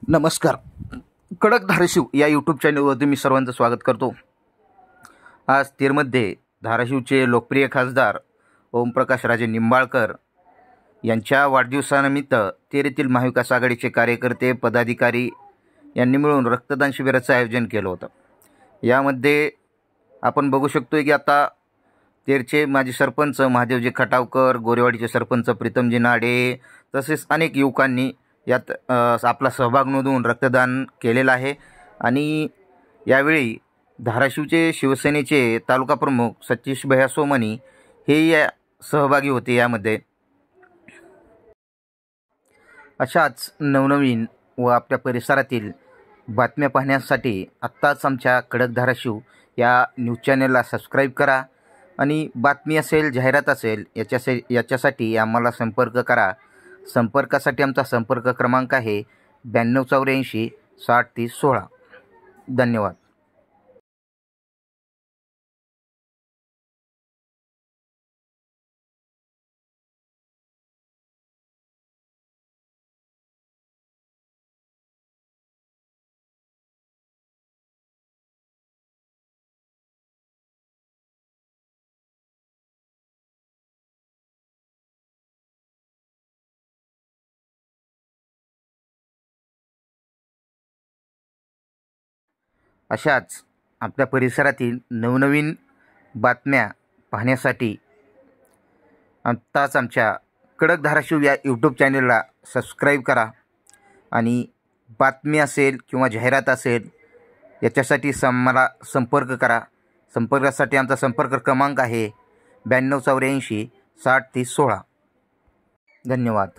नमस्कार. कडक धाराशिव या यूट्यूब चॅनलवरती मी सर्वांचं स्वागत करतो. आज तेरमध्ये धाराशिवचे लोकप्रिय खासदार ओमप्रकाश राजे निंबाळकर यांच्या वाढदिवसानिमित्त तेर येथील महाविकास आघाडीचे कार्यकर्ते पदाधिकारी यांनी मिळून रक्तदान शिबिराचं आयोजन केलं होतं. यामध्ये आपण बघू शकतो की आता तेरचे माजी सरपंच महादेवजी खटावकर, गोरेवाडीचे सरपंच प्रीतमजी नाडे तसेच अनेक युवकांनी यात आपला सहभाग नोंदवून रक्तदान केलेलं आहे. आणि यावेळी धाराशिवचे शिवसेनेचे तालुका प्रमुख सतीश भैया सोमनी हे या सहभागी होते. यामध्ये अशाच नवनवीन व आपल्या परिसरातील बातम्या पाहण्यासाठी आत्ताच आमच्या कडक धाराशिव या न्यूज चॅनलला सबस्क्राईब करा आणि बातमी असेल, जाहिरात असेल याच्यासाठी आम्हाला संपर्क करा. संपर्कासाठी आमचा संपर्क क्रमांक आहे 9284 60 30 16. धन्यवाद. अशाच आपल्या परिसरातील नवनवीन बातम्या पाहण्यासाठी आत्ताच आमच्या कडक धाराशिव या यूट्यूब चॅनलला सबस्क्राईब करा आणि बातमी असेल किंवा जाहिरात असेल याच्यासाठी मला संपर्क करा. संपर्कासाठी आमचा संपर्क क्रमांक आहे 9284 60 30 16. धन्यवाद.